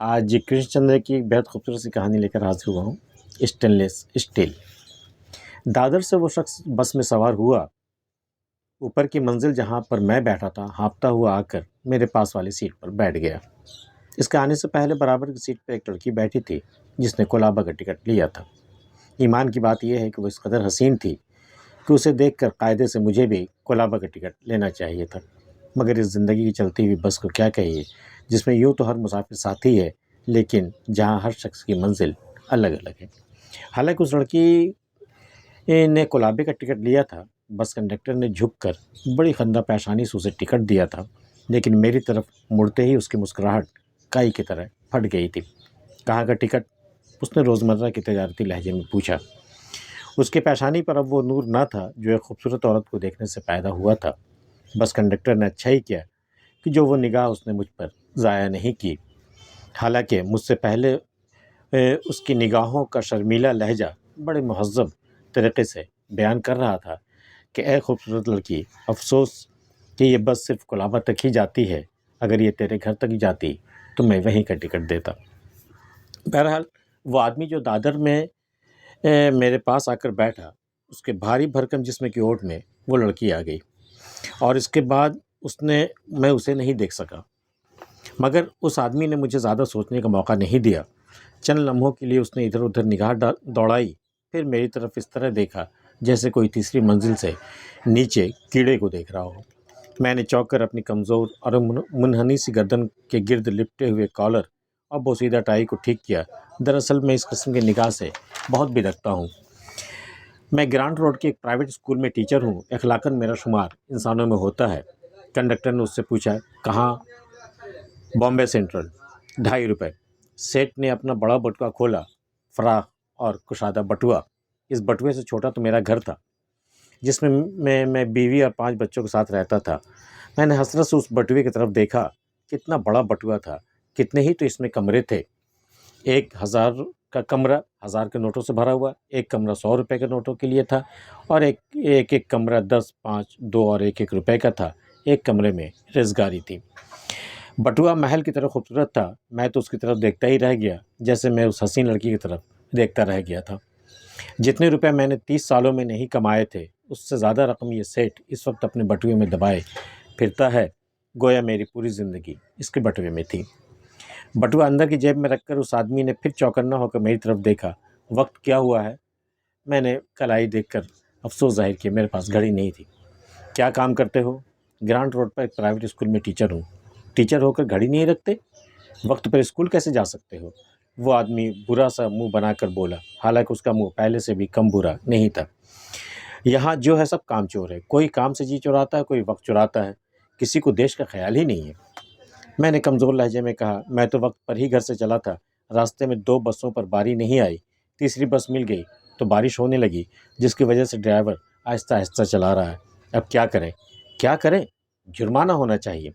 आज कृष्ण चंद्र की एक बेहद खूबसूरत सी कहानी लेकर हाजिर हुआ हूँ। Stainless steel. दादर से वो शख्स बस में सवार हुआ। ऊपर की मंजिल जहाँ पर मैं बैठा था, हाँफता हुआ आकर मेरे पास वाली सीट पर बैठ गया। इसके आने से पहले बराबर की सीट पर एक लड़की बैठी थी जिसने कोलाबा का टिकट लिया था। ईमान की बात यह है कि वो इस कदर हसीन थी कि उसे देखकर कायदे से मुझे भी कोलाबा का टिकट लेना चाहिए था। मगर इस ज़िंदगी की चलती हुई बस को क्या कहिए, जिसमें यूँ तो हर मुसाफिर साथी है, लेकिन जहाँ हर शख्स की मंजिल अलग अलग है। हालांकि उस लड़की ने कोलाबे का टिकट लिया था। बस कंडक्टर ने झुककर बड़ी खंदा पेशानी से उसे टिकट दिया था, लेकिन मेरी तरफ मुड़ते ही उसकी मुस्कुराहट काई की तरह फट गई थी। कहाँ का टिकट? उसने रोज़मर्रा की तजारती लहजे में पूछा। उसके पेशानी पर अब वो नूर ना था जो एक खूबसूरत औरत को देखने से पैदा हुआ था। बस कंडक्टर ने अच्छा ही किया कि जो वो निगाह उसने मुझ पर ज़ाया नहीं की। हालांकि मुझसे पहले उसकी निगाहों का शर्मीला लहजा बड़े महज़्ज़ब तरीक़े से बयान कर रहा था कि ए खूबसूरत लड़की, अफसोस कि ये बस सिर्फ़ कोलाबा तक ही जाती है। अगर ये तेरे घर तक जाती तो मैं वहीं का टिकट देता। बहरहाल वो आदमी जो दादर में मेरे पास आकर बैठा, उसके भारी भरकम जिस्म की ओट में वो लड़की आ गई और इसके बाद मैं उसे नहीं देख सका। मगर उस आदमी ने मुझे ज़्यादा सोचने का मौका नहीं दिया। चंद लम्हों के लिए उसने इधर उधर निगाह दौड़ाई, फिर मेरी तरफ इस तरह देखा जैसे कोई तीसरी मंजिल से नीचे कीड़े को देख रहा हो। मैंने चौंक कर अपनी कमज़ोर और मुनहनी सी गर्दन के गिर्द लिपटे हुए कॉलर और बोसीदा टाई को ठीक किया। दरअसल मैं इस किस्म की निगाह से बहुत बिदकता हूँ। मैं ग्रांट रोड के एक प्राइवेट स्कूल में टीचर हूँ। अखलाकन मेरा शुमार इंसानों में होता है। कंडक्टर ने उससे पूछा, कहाँ? बॉम्बे सेंट्रल। 2.5 रुपये। सेठ ने अपना बड़ा बटुआ खोला, फराख और कुशादा बटुआ। इस बटुए से छोटा तो मेरा घर था जिसमें मैं बीवी और 5 बच्चों के साथ रहता था। मैंने हसरत से उस बटुए की तरफ देखा। कितना बड़ा बटुआ था, कितने ही तो इसमें कमरे थे। 1000 का कमरा 1000 के नोटों से भरा हुआ, एक कमरा 100 रुपये के नोटों के लिए था और एक कमरा 10, 5, 2 और 1 रुपये का था। एक कमरे में रेज़गारी थी। बटुआ महल की तरह खूबसूरत था। मैं तो उसकी तरफ देखता ही रह गया, जैसे मैं उस हसीन लड़की की तरफ देखता रह गया था। जितने रुपए मैंने 30 सालों में नहीं कमाए थे, उससे ज़्यादा रकम ये सेठ इस वक्त अपने बटुए में दबाए फिरता है। गोया मेरी पूरी ज़िंदगी इसके बटुए में थी। बटुआ अंदर की जेब में रखकर उस आदमी ने फिर चौकन्ना होकर मेरी तरफ देखा। वक्त क्या हुआ है? मैंने कलाई देखकर अफसोस जाहिर किया। मेरे पास घड़ी नहीं थी। क्या काम करते हो? ग्रांट रोड पर एक प्राइवेट स्कूल में टीचर हूँ। टीचर होकर घड़ी नहीं रखते? वक्त पर स्कूल कैसे जा सकते हो? वो आदमी बुरा सा मुंह बनाकर बोला, हालांकि उसका मुंह पहले से भी कम बुरा नहीं था। यहाँ जो है सब काम चोर है। कोई काम से जी चुराता है, कोई वक्त चुराता है। किसी को देश का ख्याल ही नहीं है। मैंने कमज़ोर लहजे में कहा, मैं तो वक्त पर ही घर से चला था। रास्ते में 2 बसों पर बारी नहीं आई। तीसरी बस मिल गई तो बारिश होने लगी, जिसकी वजह से ड्राइवर आहिस्ता आहिस्ता चला रहा है। अब क्या करें? क्या करें? जुर्माना होना चाहिए।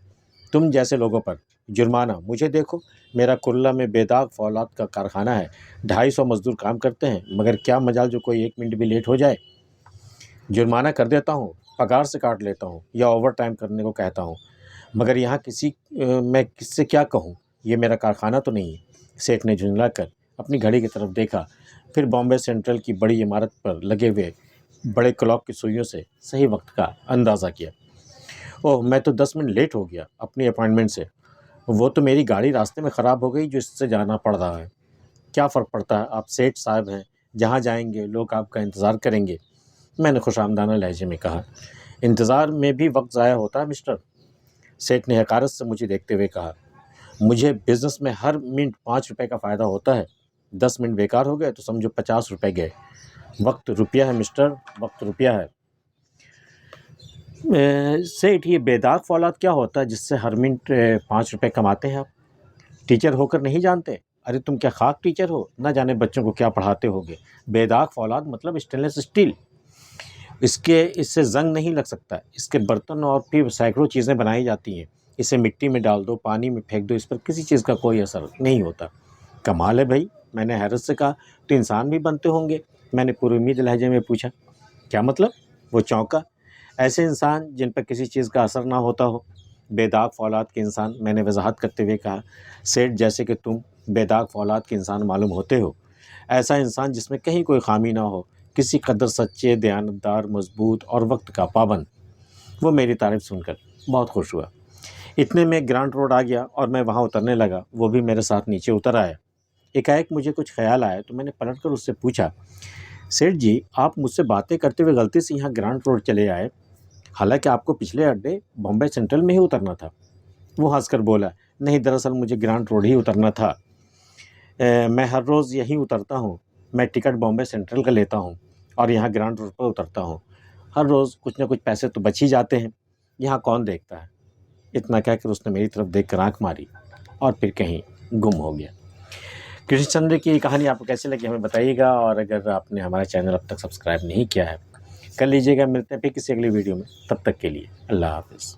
तुम जैसे लोगों पर जुर्माना। मुझे देखो, मेरा कुर्ला में बेदाग फौलाद का कारखाना है। 250 मजदूर काम करते हैं, मगर क्या मजाल जो कोई 1 मिनट भी लेट हो जाए। जुर्माना कर देता हूँ, पगार से काट लेता हूँ या ओवर टाइम करने को कहता हूँ। मगर यहाँ मैं किससे क्या कहूँ? ये मेरा कारखाना तो नहीं है। सेठ ने झुंझला कर अपनी घड़ी की तरफ देखा, फिर बॉम्बे सेंट्रल की बड़ी इमारत पर लगे हुए बड़े क्लॉक की सुइयों से सही वक्त का अंदाज़ा किया। ओह, मैं तो 10 मिनट लेट हो गया अपनी अपॉइंटमेंट से। वो तो मेरी गाड़ी रास्ते में ख़राब हो गई जो इससे जाना पड़ रहा है। क्या फ़र्क पड़ता है? आप सेठ साहब हैं, जहाँ जाएंगे लोग आपका इंतज़ार करेंगे। मैंने खुशामदाना लहजे में कहा। इंतज़ार में भी वक्त ज़ाया होता है मिस्टर। सेठ ने हकारत से मुझे देखते हुए कहा। मुझे बिज़नेस में हर मिनट 5 रुपये का फ़ायदा होता है। 10 मिनट बेकार हो गए तो समझो 50 रुपये गए। वक्त रुपया है मिस्टर, वक्त रुपया है। सेठ, ये बेदाग फौलाद क्या होता है जिससे हर मिनट 5 रुपये कमाते हैं आप? टीचर होकर नहीं जानते? अरे तुम क्या खाक टीचर हो? ना जाने बच्चों को क्या पढ़ाते होगे। बेदाग फौलाद मतलब स्टेनलेस स्टील। इससे जंग नहीं लग सकता। इसके बर्तन और फिर सैकड़ों चीज़ें बनाई जाती हैं। इसे मिट्टी में डाल दो, पानी में फेंक दो, इस पर किसी चीज़ का कोई असर नहीं होता। कमाल है भाई, मैंने हैरत से कहा। तो इंसान भी बनते होंगे? मैंने पुरुमीद लहजे में पूछा। क्या मतलब? वो चौंका। ऐसे इंसान जिन पर किसी चीज़ का असर ना होता हो। बेदाग फौलाद के इंसान, मैंने वजाहत करते हुए कहा। सेठ जैसे कि तुम بے داغ فولاد کے انسان معلوم ہوتے ہو، ایسا انسان جس میں کہیں کوئی خامی نہ ہو، کسی قدر سچے، دیانتدار، مضبوط اور وقت کا پابند۔ وہ میری تعریف سن کر بہت خوش ہوا۔ اتنے میں گرانٹ روڈ آ گیا اور میں وہاں اترنے لگا، وہ بھی میرے ساتھ نیچے اتر آیا۔ ایک مجھے کچھ خیال آیا تو میں نے پلٹ کر اس سے پوچھا، سیٹھ جی آپ مجھ سے باتیں کرتے ہوئے غلطی سے یہاں گرانٹ روڈ چلے آئے، حالانکہ آپ کو پچھلے اڈے بامبے سینٹرل میں ہی اترنا تھا۔ وہ ہنس کر بولا، نہیں دراصل مجھے گرانٹ روڈ ہی اترنا تھا، میں ہر روز یہیں اترتا ہوں، میں ٹکٹ بامبے سینٹرل کا لیتا ہوں اور یہاں گرانٹ روڈ پر اترتا ہوں، ہر روز کچھ نہ کچھ پیسے تو بچ ہی جاتے ہیں، یہاں کون دیکھتا ہے۔ اتنا کہہ کر اس نے میری طرف دیکھ کر آنکھ ماری اور پھر کہیں گم ہو گیا۔ کرشن چندر کی یہ کہانی آپ کو کیسی لگی ہمیں بتائیے گا، اور اگر آپ نے ہمارا چینل اب تک سبسکرائب نہیں کیا ہے کر لیجیے گا۔ ملتے ہیں پھر کسی اگلی ویڈیو میں، تب تک کے لیے اللہ حافظ۔